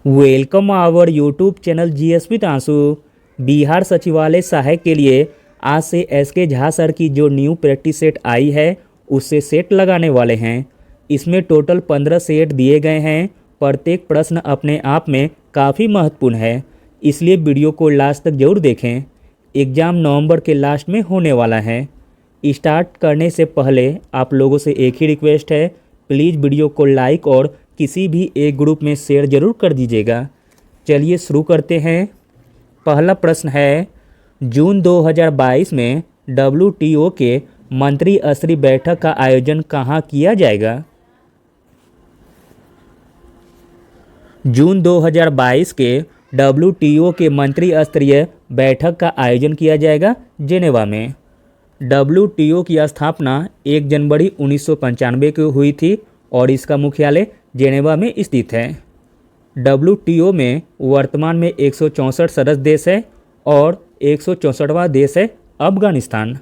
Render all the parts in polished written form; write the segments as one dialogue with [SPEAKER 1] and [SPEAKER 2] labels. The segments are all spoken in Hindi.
[SPEAKER 1] Welcome our YouTube channel GSP तांसु। बिहार सचिवालय सहायक के लिए आज से एसके झा सर की जो न्यू प्रैक्टिस सेट आई है उससे सेट लगाने वाले हैं। इसमें टोटल 15 सेट दिए गए हैं। प्रत्येक प्रश्न अपने आप में काफ़ी महत्वपूर्ण है, इसलिए वीडियो को लास्ट तक जरूर देखें। एग्ज़ाम नवंबर के लास्ट में होने वाला है। स्टार्ट करने से पहले आप लोगों से एक ही रिक्वेस्ट है, प्लीज़ वीडियो को लाइक और किसी भी एक ग्रुप में शेयर जरूर कर दीजिएगा। चलिए शुरू करते हैं। पहला प्रश्न है, जून 2022 में WTO के मंत्री स्तरीय बैठक का आयोजन कहाँ किया जाएगा? जून 2022 के WTO के मंत्री स्तरीय बैठक का आयोजन किया जाएगा जेनेवा में। WTO की स्थापना 1 जनवरी 1995 को हुई थी और इसका मुख्यालय जेनेवा में स्थित है। WTO में वर्तमान में 164 सदस्य देश है और 164वां देश है अफगानिस्तान।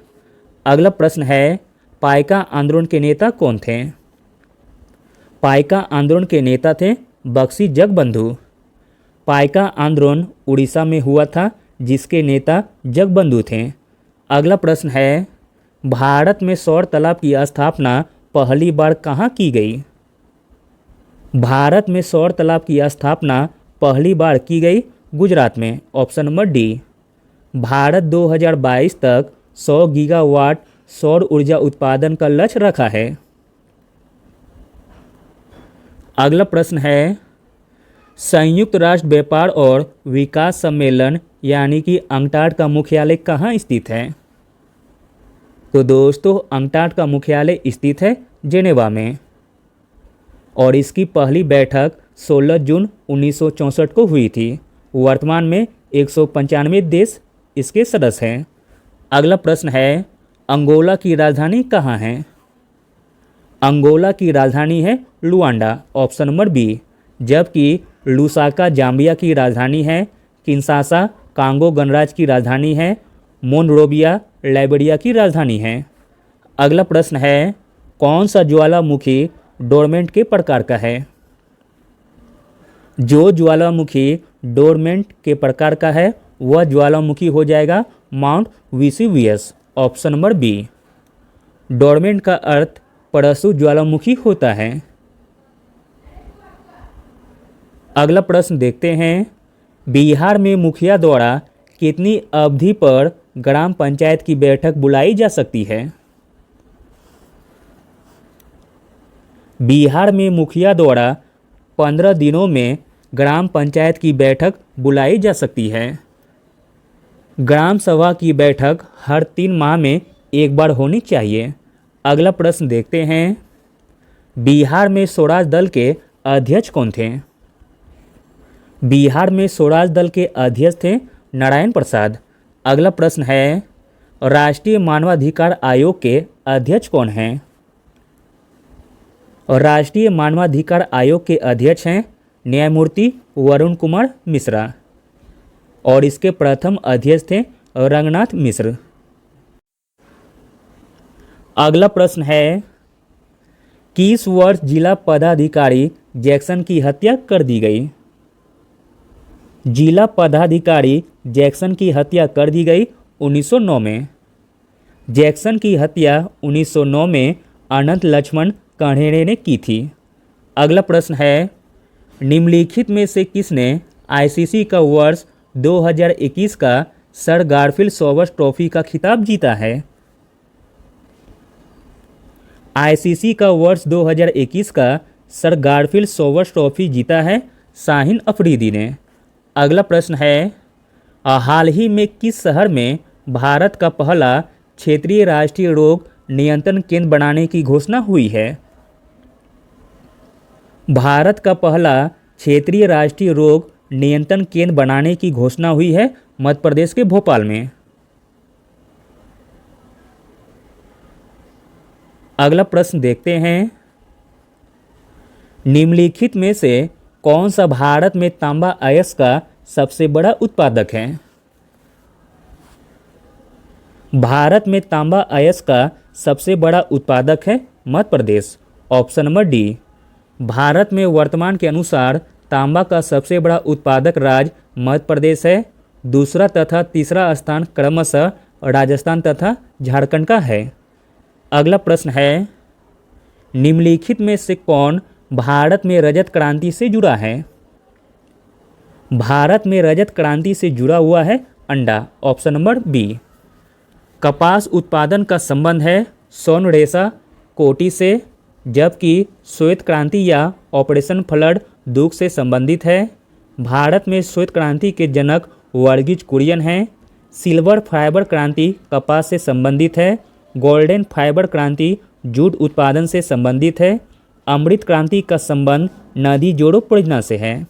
[SPEAKER 1] अगला प्रश्न है, पाइका आंदोलन के नेता कौन थे? पाइका आंदोलन के नेता थे बख्शी जगबंधु। पाइका आंदोलन उड़ीसा में हुआ था जिसके नेता जगबंधु थे। अगला प्रश्न है, भारत में सौर तालाब की स्थापना पहली बार कहाँ की गई? भारत में सौर तालाब की स्थापना पहली बार की गई गुजरात में। Option number D. भारत 2022 तक 100 गीगावाट सौर ऊर्जा उत्पादन का लक्ष्य रखा है। अगला प्रश्न है, संयुक्त राष्ट्र व्यापार और विकास सम्मेलन यानी कि अंकटाड का मुख्यालय कहाँ स्थित है? तो दोस्तों, अंकटाड का मुख्यालय स्थित है जेनेवा में और इसकी पहली बैठक 16 जून 1964 को हुई थी। वर्तमान में 195 देश इसके सदस्य हैं। अगला प्रश्न है, अंगोला की राजधानी कहाँ है? अंगोला की राजधानी है लुआंडा। Option number B. जबकि लुसाका जाम्बिया की राजधानी है। किंशासा कांगो गणराज्य की राजधानी है। मोनरोविया लाइबेरिया की राजधानी है। अगला प्रश्न है, कौन सा ज्वालामुखी डोरमेंट के प्रकार का है? जो ज्वालामुखी डोरमेंट के प्रकार का है वह ज्वालामुखी हो जाएगा Mount Vesuvius. Option number B. Dormant का अर्थ परशु ज्वालामुखी होता है। अगला प्रश्न देखते हैं, बिहार में मुखिया द्वारा कितनी अवधि पर ग्राम पंचायत की बैठक बुलाई जा सकती है? बिहार में मुखिया द्वारा 15 दिनों में ग्राम पंचायत की बैठक बुलाई जा सकती है। ग्राम सभा की बैठक हर 3 माह में एक बार होनी चाहिए। अगला प्रश्न देखते हैं, बिहार में स्वराज दल के अध्यक्ष कौन थे? बिहार में स्वराज दल के अध्यक्ष थे नारायण प्रसाद। अगला प्रश्न है, राष्ट्रीय मानवाधिकार आयोग के अध्यक्ष कौन हैं? राष्ट्रीय मानवाधिकार आयोग के अध्यक्ष हैं न्यायमूर्ति वरुण कुमार मिश्रा और इसके प्रथम अध्यक्ष थे रंगनाथ मिश्र। अगला प्रश्न है, किस वर्ष जिला पदाधिकारी जैक्सन की हत्या कर दी गई? जिला पदाधिकारी जैक्सन की हत्या कर दी गई 1909 में। जैक्सन की हत्या 1909 में अनंत लक्ष्मण कण्हेरे ने की थी। अगला प्रश्न है, निम्नलिखित में से किसने आईसीसी का वर्ष 2021 का सर गारफील्ड सोबर्स ट्रॉफी का खिताब जीता है? आईसीसी का वर्ष 2021 का सर गारफील्ड सोबर्स ट्रॉफी जीता है शाहीन अफरीदी ने। अगला प्रश्न है, हाल ही में किस शहर में भारत का पहला क्षेत्रीय राष्ट्रीय रोग नियंत्रण केंद्र बनाने की घोषणा हुई है? भारत का पहला क्षेत्रीय राष्ट्रीय रोग नियंत्रण केंद्र बनाने की घोषणा हुई है मध्य प्रदेश के भोपाल में। अगला प्रश्न देखते हैं, निम्नलिखित में से कौन सा भारत में तांबा अयस्क का सबसे बड़ा उत्पादक है? भारत में तांबा अयस्क का सबसे बड़ा उत्पादक है Madhya Pradesh. Option number D. Bharat में वर्तमान के अनुसार तांबा का सबसे बड़ा उत्पादक राज्य मध्य प्रदेश है। दूसरा तथा तीसरा स्थान क्रमशः राजस्थान तथा झारखंड का है। अगला प्रश्न है, निम्नलिखित में से कौन भारत में रजत क्रांति से जुड़ा है? भारत में रजत क्रांति से जुड़ा हुआ है अंडा, ऑप्शन नंबर बी। कपास उत्पादन का संबंध है स्वर्ण रेशा कोटि से, जबकि श्वेत क्रांति या ऑपरेशन फ्लड दुख से संबंधित है। भारत में श्वेत क्रांति के जनक वर्गीज कुरियन हैं। सिल्वर फाइबर क्रांति कपास से संबंधित है। गोल्डन फाइबर क्रांति जूट उत्पादन से संबंधित है। अमृत क्रांति का संबंध नदी जोड़ो परियोजना से है।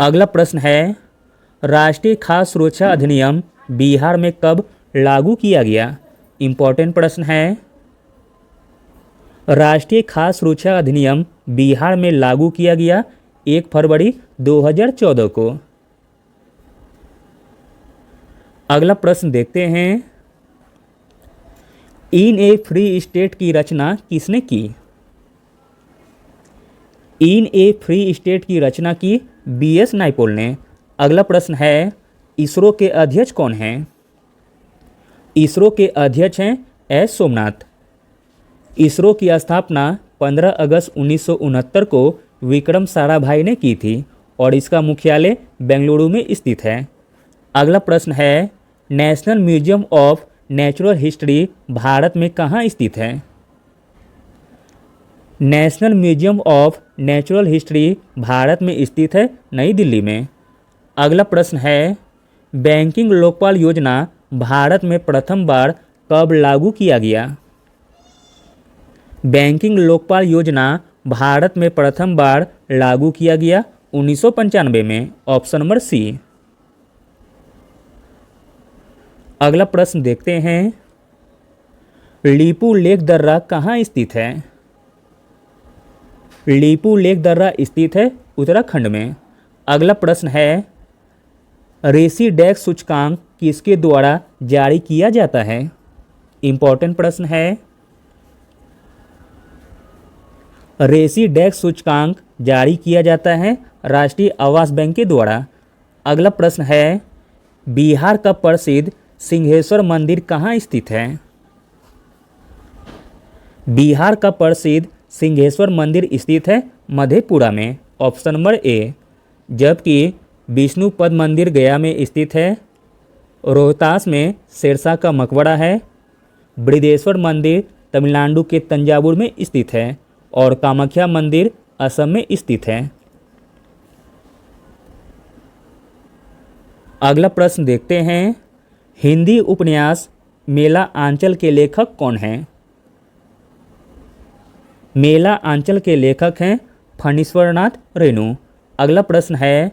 [SPEAKER 1] अगला प्रश्न है, राष्ट्रीय खाद्य सुरक्षा अधिनियम बिहार में कब लागू किया गया? इम्पोर्टेंट प्रश्न है। राष्ट्रीय खाद्य सुरक्षा अधिनियम बिहार में लागू किया गया 1 फरवरी 2014 को। अगला प्रश्न देखते हैं, इन ए फ्री स्टेट की रचना किसने की? इन ए फ्री स्टेट की रचना की BS नायपॉल ने। अगला प्रश्न है, इसरो के अध्यक्ष कौन हैं? इसरो के अध्यक्ष हैं S सोमनाथ। इसरो की स्थापना 15 अगस्त 1969 को विक्रम साराभाई ने की थी और इसका मुख्यालय बेंगलुरु में स्थित है। अगला प्रश्न है, national museum of natural history Bharat में कहाँ स्थित है? National museum of natural history Bharat में स्थित है नई दिल्ली में। अगला प्रश्न है, बैंकिंग लोकपाल योजना भारत में प्रथम बार कब लागू किया गया? बैंकिंग लोकपाल योजना भारत में प्रथम बार लागू किया गया 1995 में, ऑप्शन नंबर सी। अगला प्रश्न देखते हैं, लीपू लेक दर्रा कहाँ स्थित है? लीपू लेक दर्रा स्थित है उत्तराखंड में। अगला प्रश्न है, रेसिडेक्स सूचकांक किसके द्वारा जारी किया जाता है? इम्पोर्टेंट प्रश्न है। रेसिडेक्स सूचकांक जारी किया जाता है राष्ट्रीय आवास बैंक के द्वारा। अगला प्रश्न है, बिहार का प्रसिद्ध सिंहेश्वर मंदिर कहाँ स्थित है? बिहार का प्रसिद्ध सिंहेश्वर मंदिर स्थित है मधेपुरा में, ऑप्शन नंबर ए। जबकि विष्णुपद मंदिर गया में स्थित है। रोहतास में शेरशाह का मकबरा है। बृहदेश्वर मंदिर तमिलनाडु के तंजावुर में स्थित है और कामाख्या मंदिर असम में स्थित है। अगला प्रश्न देखते हैं, हिंदी उपन्यास मेला आंचल के लेखक कौन हैं? मेला आंचल के लेखक हैं फणीश्वरनाथ रेणु। अगला प्रश्न है,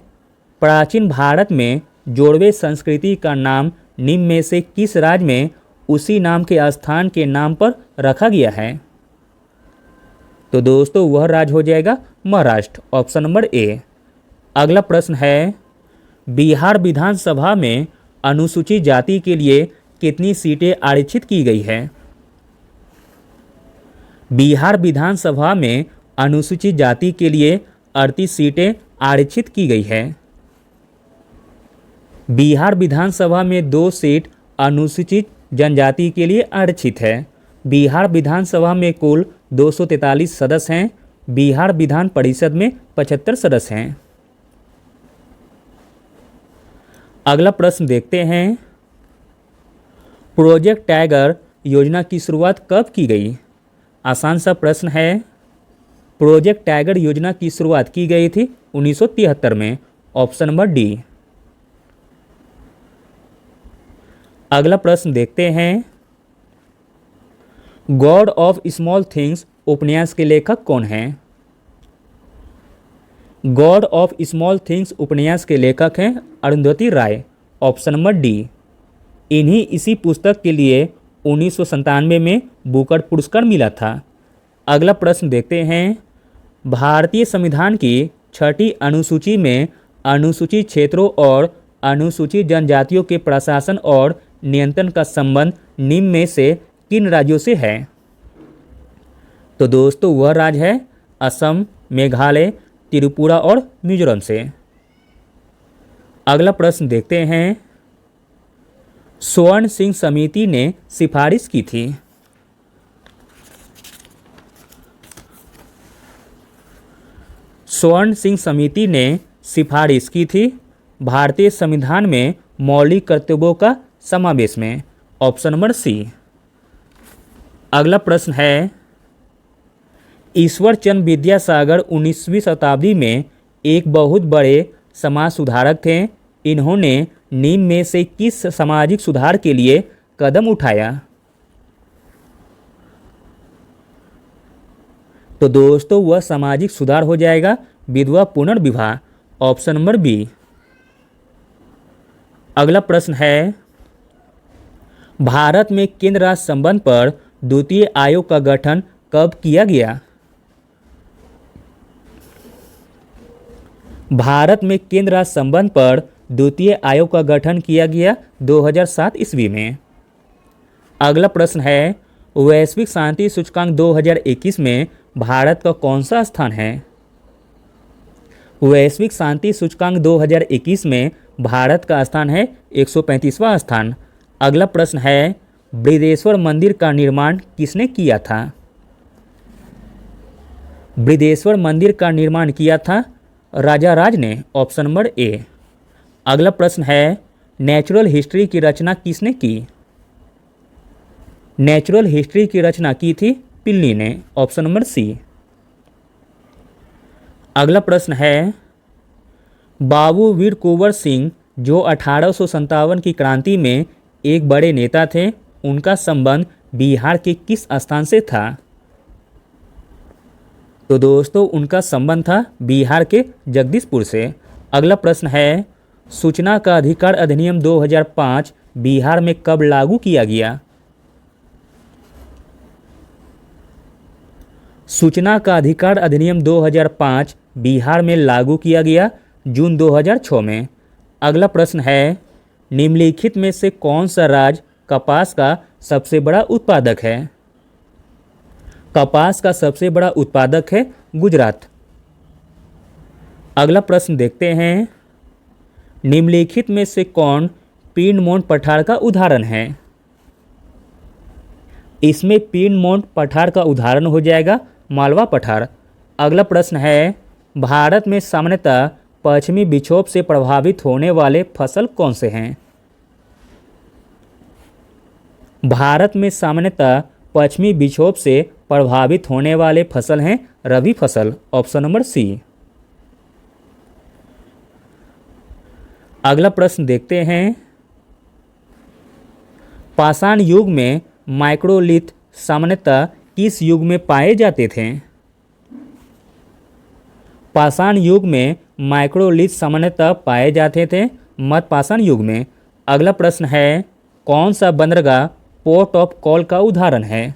[SPEAKER 1] प्राचीन भारत में जोड़वे संस्कृति का नाम निम्न में से किस राज्य में उसी नाम के स्थान के नाम पर रखा गया है? तो दोस्तों वह राज्य हो जाएगा महाराष्ट्र, ऑप्शन नंबर ए। अगला प्रश्न है, बिहार विधानसभा में अनुसूचित जाति के लिए कितनी सीटें आरक्षित की गई है? बिहार विधानसभा में अनुसूचित जाति के लिए 38 सीटें आरक्षित की गई है। बिहार विधानसभा में 2 सीट अनुसूचित जनजाति के लिए आरक्षित है। बिहार विधानसभा में कुल 243 सदस्य हैं। बिहार विधान परिषद में 75 सदस्य हैं। अगला प्रश्न देखते हैं, प्रोजेक्ट टाइगर योजना की शुरुआत कब की गई? आसान सा प्रश्न है। प्रोजेक्ट टाइगर योजना की शुरुआत की गई थी 1973 में, ऑप्शन नंबर डी। अगला प्रश्न देखते हैं, गॉड ऑफ स्मॉल थिंग्स उपन्यास के लेखक कौन हैं? गॉड ऑफ स्मॉल थिंग्स उपन्यास के लेखक हैं अरुंधति राय, ऑप्शन नंबर डी। इसी पुस्तक के लिए 1997 में बुकर पुरस्कार मिला था। अगला प्रश्न देखते हैं, भारतीय संविधान की 6ठी अनुसूची में अनुसूचित क्षेत्रों और अनुसूचित जनजातियों के प्रशासन और नियंत्रण का संबंध निम्न में से किन राज्यों से है? तो दोस्तों वह राज्य है असम, मेघालय, त्रिपुरा और मिजोरम से। अगला प्रश्न देखते हैं, स्वर्ण सिंह समिति ने सिफारिश की थी। स्वर्ण सिंह समिति ने सिफारिश की थी भारतीय संविधान में मौलिक कर्तव्यों का समावेश में। Option number C. अगला प्रश्न है, ईश्वर चंद्र विद्यासागर 19वीं शताब्दी में एक बहुत बड़े समाज सुधारक थे। इन्होंने निम्न में से किस सामाजिक सुधार के लिए कदम उठाया? तो दोस्तों वह सामाजिक सुधार हो जाएगा विधवा पुनर्विवाह। Option number B. अगला प्रश्न है, भारत में केंद्र राज्य संबंध पर द्वितीय आयोग का गठन कब किया गया? भारत में केंद्र राज्य संबंध पर द्वितीय आयोग का गठन किया गया 2007 ईस्वी में। अगला प्रश्न है, वैश्विक शांति सूचकांक 2021 में भारत का कौन सा स्थान है? वैश्विक शांति सूचकांक 2021 में भारत का स्थान है 135वां स्थान। अगला प्रश्न है, बृहदेश्वर मंदिर का निर्माण किसने किया था? बृहदेश्वर मंदिर का निर्माण किया था राजा राज ने। Option number A. अगला प्रश्न है, नेचुरल हिस्ट्री की रचना किसने की? नेचुरल हिस्ट्री की रचना की थी पिल्ली ने। Option number C. अगला प्रश्न है, बाबू वीर कुंवर सिंह जो 1857 की क्रांति में एक बड़े नेता थे, उनका संबंध बिहार के किस स्थान से था? तो दोस्तों उनका संबंध था बिहार के जगदीशपुर से। अगला प्रश्न है, सूचना का अधिकार अधिनियम 2005 बिहार में कब लागू किया गया? सूचना का अधिकार अधिनियम 2005 बिहार में लागू किया गया जून 2006 में। अगला प्रश्न है, निम्नलिखित में से कौन सा राज्य कपास का सबसे बड़ा उत्पादक है? कपास का सबसे बड़ा उत्पादक है गुजरात। अगला प्रश्न देखते हैं, निम्नलिखित में से कौन पिडमोंट पठार का उदाहरण है? इसमें पिडमोंट पठार का उदाहरण हो जाएगा मालवा पठार। अगला प्रश्न है, भारत में सामान्यतः पश्चिमी विक्षोभ से प्रभावित होने वाले फसल कौन से हैं? भारत में सामान्यतः पश्चिमी विक्षोभ से प्रभावित होने वाले फसल हैं रबी फसल। Option number C. अगला प्रश्न देखते हैं, पाषाण युग में माइक्रोलिथ सामान्यतः किस युग में पाए जाते थे? पाषाण युग में माइक्रोलिथ सामान्यतः पाए जाते थे मध्य पाषाण युग में। अगला प्रश्न है, कौन सा बंदरगाह पोर्ट ऑफ कॉल का उदाहरण है?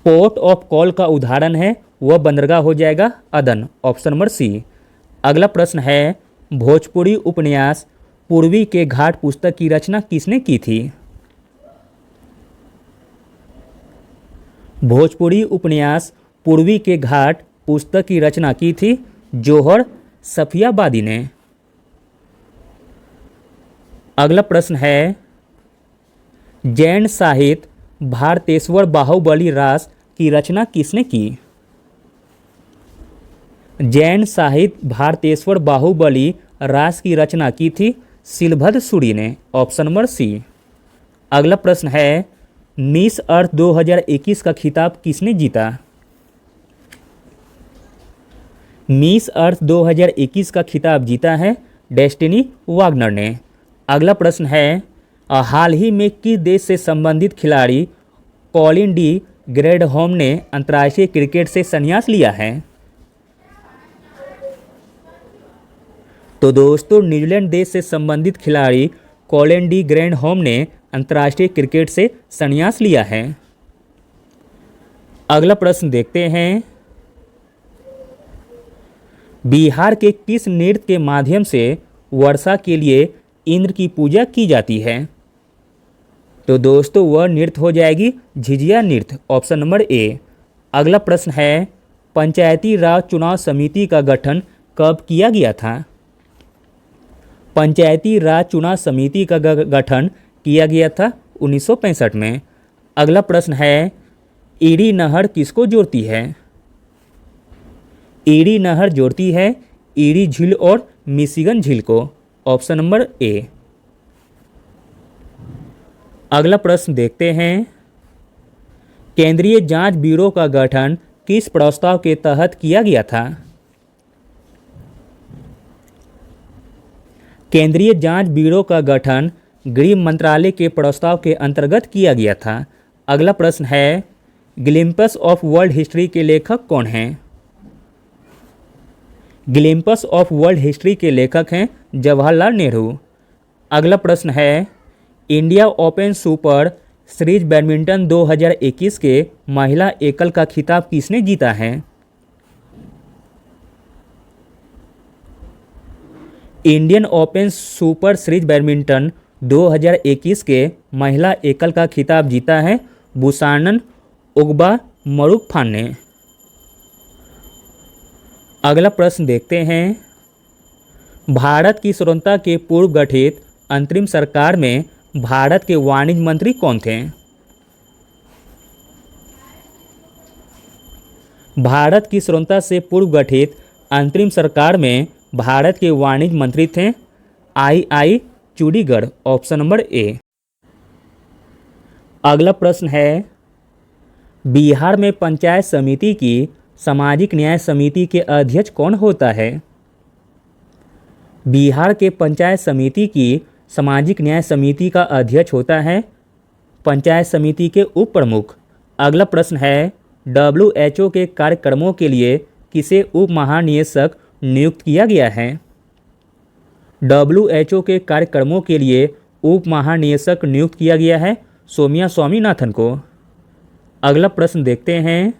[SPEAKER 1] पोर्ट ऑफ कॉल का उदाहरण है वह बंदरगाह हो जाएगा अदन। Option number C. अगला प्रश्न है, भोजपुरी उपन्यास पूर्वी के घाट पुस्तक की रचना किसने की थी? भोजपुरी उपन्यास पूर्वी के घाट पुस्तक की रचना की थी जोहर सफियाबादी ने। अगला प्रश्न है, जैन साहित्य भारतेश्वर बाहुबली रास की रचना किसने की? जैन साहित्य भारतेश्वर बाहुबली रास की रचना की थी शिलभद्र सूरी ने। Option number C. अगला प्रश्न है, मिस अर्थ 2021 का खिताब किसने जीता? मिस अर्थ 2021 का खिताब जीता है डेस्टिनी वागनर ने। अगला प्रश्न है, हाल ही में किस देश से संबंधित खिलाड़ी कॉलिन डी ग्रैंडहोम ने अंतर्राष्ट्रीय क्रिकेट से संन्यास लिया है? तो दोस्तों न्यूजीलैंड देश से संबंधित खिलाड़ी कॉलिन डी ग्रैंडहोम ने अंतर्राष्ट्रीय क्रिकेट से संन्यास लिया है। अगला प्रश्न देखते हैं, बिहार के किस नृत्य के माध्यम से वर्षा के लिए इंद्र की पूजा की जाती है? तो दोस्तों वह नृत्य हो जाएगी झिझिया नृत्य। Option number A. अगला प्रश्न है, पंचायती राज चुनाव समिति का गठन कब किया गया था? पंचायती राज चुनाव समिति का गठन किया गया था 1965 में। अगला प्रश्न है, ईडी नहर किसको जोड़ती है? ईडी नहर जोड़ती है ईडी झील और मिशिगन झील को। Option number A. अगला प्रश्न देखते हैं, केंद्रीय जांच ब्यूरो का गठन किस प्रस्ताव के तहत किया गया था? केंद्रीय जांच ब्यूरो का गठन गृह मंत्रालय के प्रस्ताव के अंतर्गत किया गया था। अगला प्रश्न है, ग्लिम्पस ऑफ वर्ल्ड हिस्ट्री के लेखक कौन हैं? ग्लिम्पस ऑफ वर्ल्ड हिस्ट्री के लेखक हैं जवाहरलाल नेहरू। अगला प्रश्न है, India open super series badminton 2021 के महिला एकल का खिताब किसने जीता है? Indian open super series badminton 2021 के महिला एकल का खिताब जीता है बुसानन ओग्बामरुगफान ने। अगला प्रश्न देखते हैं, भारत की स्वतंत्रता के पूर्व गठित अंतरिम सरकार में भारत के वाणिज्य मंत्री कौन थे? भारत की स्वतंत्रता से पूर्व गठित अंतरिम सरकार में भारत के वाणिज्य मंत्री थे आई चूड़ीगढ़। Option number A. अगला प्रश्न है, बिहार में पंचायत समिति की सामाजिक न्याय समिति के अध्यक्ष कौन होता है? बिहार के पंचायत समिति की सामाजिक न्याय समिति का अध्यक्ष होता है पंचायत समिति के उप प्रमुख। अगला प्रश्न है, WHO के कार्यक्रमों के लिए किसे उप महानिदेशक नियुक्त किया गया है? WHO के कार्यक्रमों के लिए उप महानिदेशक नियुक्त किया गया है सौम्या स्वामीनाथन को। अगला प्रश्न देखते हैं,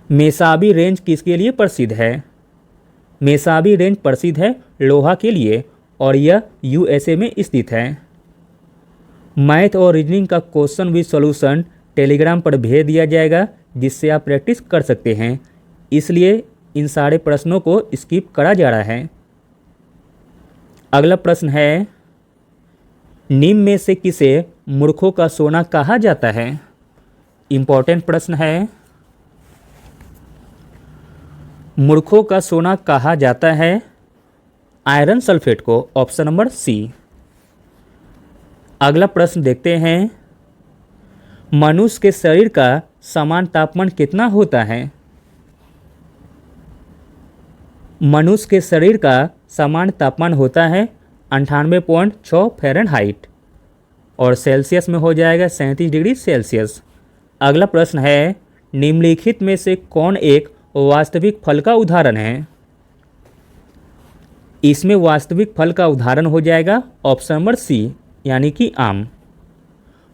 [SPEAKER 1] मेसाबी रेंज किसके लिए प्रसिद्ध है? मेसाबी रेंज प्रसिद्ध है लोहा के लिए और यह USA में स्थित है। मैथ और रीजनिंग का क्वेश्चन विद सॉल्यूशन टेलीग्राम पर भेज दिया जाएगा जिससे आप प्रैक्टिस कर सकते हैं, इसलिए इन सारे प्रश्नों को स्किप करा जा रहा है। अगला प्रश्न है, निम्न में से किसे मूर्खों का सोना कहा जाता है? इंपॉर्टेंट प्रश्न है। मूर्खों का सोना कहा जाता है आयरन सल्फेट को। Option number C. अगला प्रश्न देखते हैं, मनुष्य के शरीर का समान तापमान कितना होता है? मनुष्य के शरीर का समान तापमान होता है 98.6 फ़ारेनहाइट और सेल्सियस में हो जाएगा 37 डिग्री सेल्सियस। अगला प्रश्न है, निम्नलिखित में से कौन एक वास्तविक फल का उदाहरण है? इसमें वास्तविक फल का उदाहरण हो जाएगा ऑप्शन नंबर सी यानी कि आम।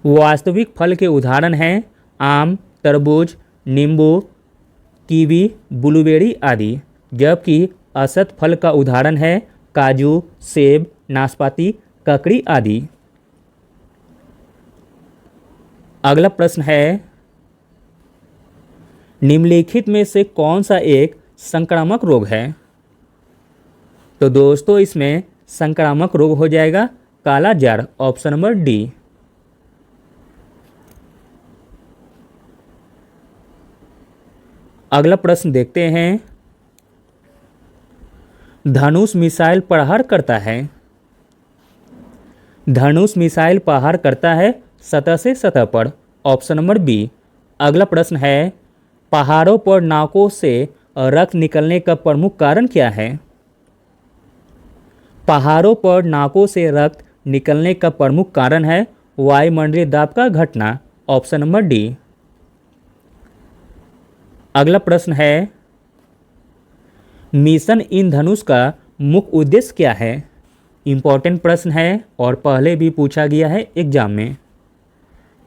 [SPEAKER 1] वास्तविक फल के उदाहरण हैं आम, तरबूज, नींबू, कीवी, ब्लूबेरी आदि, जबकि असत फल का उदाहरण है काजू, सेब, नाशपाती, ककड़ी आदि। अगला प्रश्न है, निम्नलिखित में से कौन सा एक संक्रामक रोग है? तो दोस्तों इसमें संक्रामक रोग हो जाएगा काला जार। Option number D. अगला प्रश्न देखते हैं, धनुष मिसाइल प्रहार करता है। धनुष मिसाइल प्रहार करता है सतह से सतह पर। Option number B. अगला प्रश्न है, पहाड़ों पर नाकों से रक्त निकलने का प्रमुख कारण क्या है? पहाड़ों पर नाकों से रक्त निकलने का प्रमुख कारण है वायुमंडलीय दाब का घटना। Option number D. अगला प्रश्न है, मिशन इंद्रधनुष का मुख्य उद्देश्य क्या है? इंपॉर्टेंट प्रश्न है और पहले भी पूछा गया है एग्जाम में।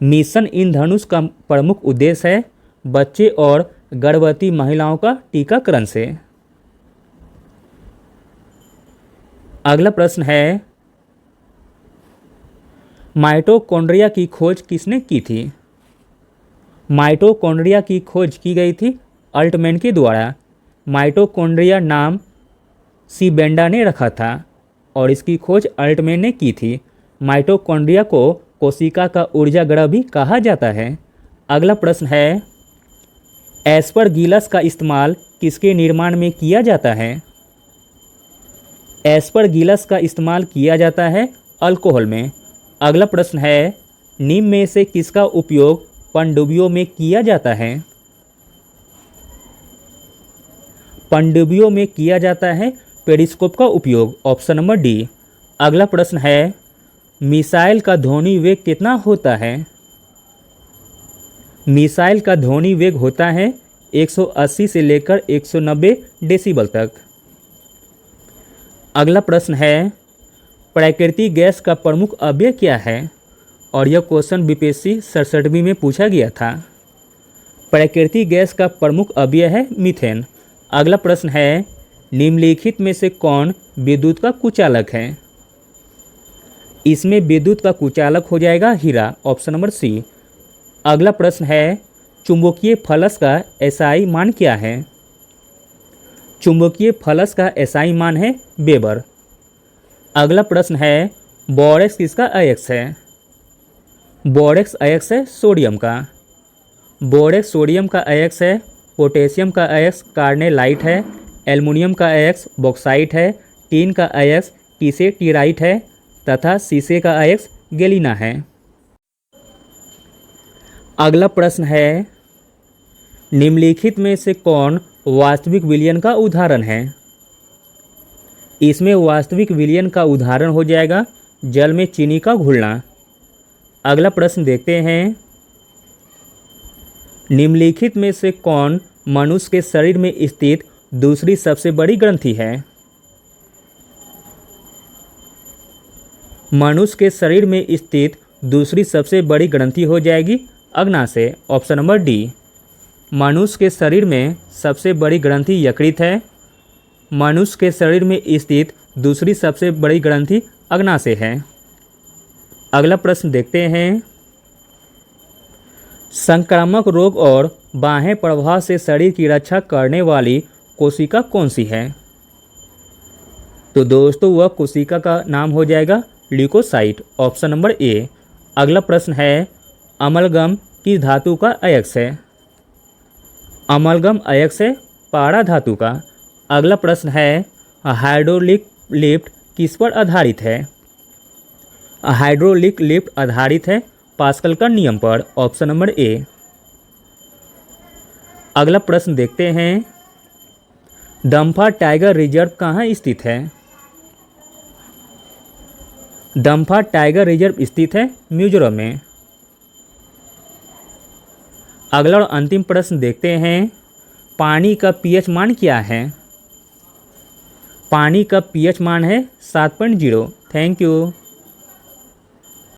[SPEAKER 1] मिशन इंद्रधनुष का प्रमुख उद्देश्य है बच्चे और गर्भवती महिलाओं का टीकाकरण से। अगला प्रश्न है, माइटोकॉन्ड्रिया की खोज किसने की थी? माइटोकॉन्ड्रिया की खोज की गई थी अल्टमैन के द्वारा माइटोकॉन्ड्रिया नाम सीबेंडा ने रखा था और इसकी खोज अल्टमैन ने की थी। माइटोकॉन्ड्रिया को कोशिका का ऊर्जा गृह भी कहा जाता है। अगला प्रश्न है, एस्परगिलस का इस्तेमाल किसके निर्माण में किया जाता है? एस्परगिलस का इस्तेमाल किया जाता है अल्कोहल में। अगला प्रश्न है, नीम में से किसका उपयोग पनडुब्बियों में किया जाता है? पनडुब्बियों में किया जाता है पेरिस्कोप का उपयोग, ऑप्शन नंबर डी। अगला प्रश्न है, मिसाइल का ध्वनि वेग कितना होता है? मिसाइल का ध्वनि वेग होता है 180 से लेकर 190 डेसिबल तक। अगला प्रश्न है, प्राकृतिक गैस का प्रमुख अवयव क्या है? और यह क्वेश्चन बीपीएससी 67वीं में पूछा गया था। प्राकृतिक गैस का प्रमुख अवयव है मीथेन। अगला प्रश्न है, निम्नलिखित में से कौन विद्युत का कुचालक है? इसमें विद्युत का कुचालक हो जाएगा हीरा, ऑप्शन नंबर सी। अगला प्रश्न है, चुंबकीय फलस का एसआई मान क्या है? चुंबकीय फलस का एसआई मान है वेबर। अगला प्रश्न है, बोरेक्स किसका अयस्क है? बोरेक्स अयस्क है सोडियम का। बोरेक्स सोडियम का अयस्क है। पोटेशियम का अयस्क कार्नेलाइट है। एल्युमिनियम का अयस्क बॉक्साइट है। टीन का अयस्क टीसेटीराइट है तथा शीशे का अयस्क गैलिना है। अगला प्रश्न है, निम्नलिखित में से कौन वास्तविक विलयन का उदाहरण है? इसमें वास्तविक विलयन का उदाहरण हो जाएगा जल में चीनी का घुलना। अगला प्रश्न देखते हैं, निम्नलिखित में से कौन मनुष्य के शरीर में स्थित दूसरी सबसे बड़ी ग्रंथि है? मनुष्य के शरीर में स्थित दूसरी सबसे बड़ी ग्रंथि हो जाएगी अग्नाशय, ऑप्शन नंबर डी। मनुष्य के शरीर में सबसे बड़ी ग्रंथि यकृत है। मनुष्य के शरीर में स्थित दूसरी सबसे बड़ी ग्रंथि अग्नाशय है। अगला प्रश्न देखते हैं, संक्रामक रोग और बाह्य प्रभाव से शरीर की रक्षा करने वाली कोशिका कौन सी है? तो दोस्तों वह कोशिका का नाम हो जाएगा ल्यूकोसाइट, ऑप्शन नंबर ए। अगला प्रश्न है, अमलगम किस धातु का अयस्क है? अमलगम अयस्क है पारा धातु का। अगला प्रश्न है, हाइड्रोलिक लिफ्ट किस पर आधारित है? हाइड्रोलिक लिफ्ट आधारित है पास्कल का नियम पर, ऑप्शन नंबर ए। अगला प्रश्न देखते हैं, दम्फा टाइगर रिजर्व कहाँ स्थित है? दम्फा टाइगर रिजर्व स्थित है मिजोरम में। अगला और अंतिम प्रश्न देखते हैं, पानी का पीएच मान क्या है? पानी का पीएच मान है 7.0। Thank you.